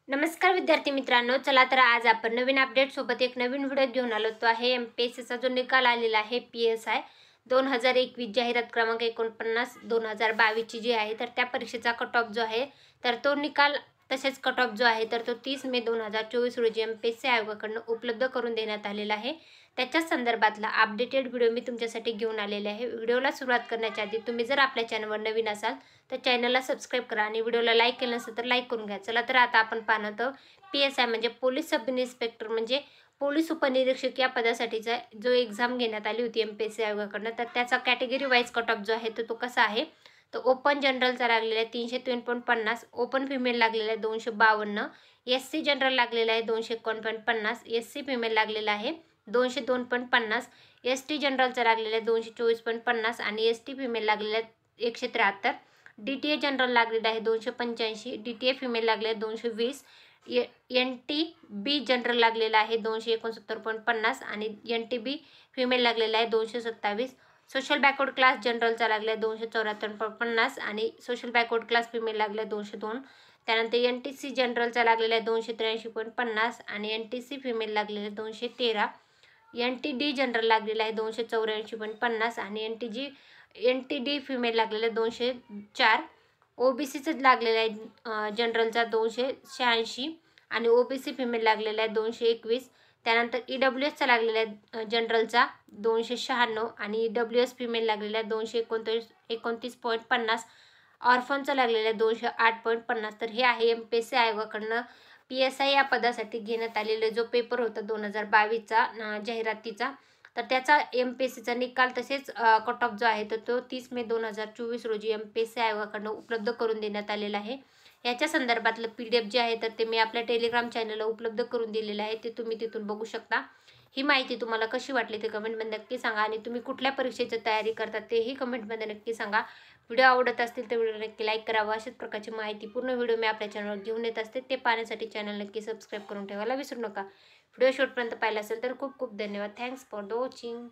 नमस्कार विद्यार्थी मित्रांनो, चला तर आज आपण नवीन अपडेट सोबत एक नवीन व्हिडिओ घेऊन आलो. तो आहे एमपीएससीचा जो निकाल आलेला आहे PSI 2021 जाहिरात क्रमांक 49 2022 ची जी आहे, तर त्या परीक्षेचा कट ऑफ जो आहे तर तो निकाल तसेच कट ऑफ जो आहे तर तो 30 मे 2024 रोजी एमपीएससी आयोगाकडून उपलब्ध करून देण्यात आलेला आहे. त्याच्याच संदर्भातला अपडेटेड व्हिडिओ मी तुमच्यासाठी घेऊन आलेले आहे. व्हिडिओला सुरुवात करण्याच्या आधी तुम्ही जर आपल्या चॅनलवर नवीन असाल तर चॅनलला सबस्क्राईब करा आणि व्हिडिओला लाईक केलं नसेल तर लाईक करून घ्या. चला तर आता आपण पाहणार आहोत PSI म्हणजे पोलीस सब इन्स्पेक्टर म्हणजे पोलीस उपनिरीक्षक या पदासाठीचा जो एक्झाम घेण्यात आली होती एमपीएससी आयोगाकडनं, तर त्याचा कॅटेगरी वाईज कट ऑफ जो आहे तो कसा आहे. तर ओपन जनरलचा लागलेला आहे 303.50, ओपन फिमेल लागलेला आहे 252, SC जनरल लागलेला आहे 251.50, SC फिमेल लागलेला आहे 202.50, ST जनरलचा लागलेला आहे 224.50 आणि ST फिमेल लागलेला आहे 173. DTA जनरल लागलेला आहे 285, DTA फिमेल लागले आहे 220, NTB जनरल लागलेला आहे 269.50 आणि NTB फिमेल लागलेला आहे 227. सोशल बॅकवर्ड क्लास जनरलचा लागला आहे 274.50 आणि सोशल बॅकवर्ड क्लास फिमेल लागला आहे 202. त्यानंतर NTC जनरलचा लागलेला आहे 283.50 आणि NTC फिमेल लागलेला आहे 213. NTD जनरल लागलेला आहे 284.50 आणि NTD फिमेल लागलेला आहे 204. OBCचं लागलेलं आहे जनरलचा 286 आणि OBC फिमेल लागलेला आहे 221. त्यानंतर EWSचा लागलेला आहे जनरलचा 296 आणि EWS फिमेल लागलेला आहे 229.50. ऑर्फनचा लागलेला आहे 208.50. तर हे आहे एमपीएससी आयोगाकडनं PSI या पदासाठी घेण्यात आलेले जो पेपर होता 2022चा जाहिरातीचा, तर त्याचा एमपीएससीचा निकाल तसेच कट ऑफ जो आहे तर तो 30 मे 2024 रोजी एमपीएससी आयोगाकडून उपलब्ध करून देण्यात आलेला आहे. याच्या संदर्भातलं PDF जे आहे तर ते मी आपल्या टेलिग्राम चॅनलला उपलब्ध करून दिलेलं आहे, ते तुम्ही तिथून बघू शकता. ही माहिती तुम्हाला कशी वाटली ते कमेंटमध्ये नक्की सांगा आणि तुम्ही कुठल्या परीक्षेची तयारी करता तेही कमेंटमध्ये नक्की सांगा. व्हिडिओ आवडत असतील तर व्हिडिओ नक्की लाईक करावा. अशाच प्रकारची माहिती पूर्ण व्हिडिओ मी आपल्या चॅनलवर घेऊन येत असते, ते पाहण्यासाठी चॅनल नक्की सबस्क्राईब करून ठेवायला विसरू नका. व्हिडिओ शेवटपर्यंत पाहिला असेल तर खूप खूप धन्यवाद. Thanks for the watching.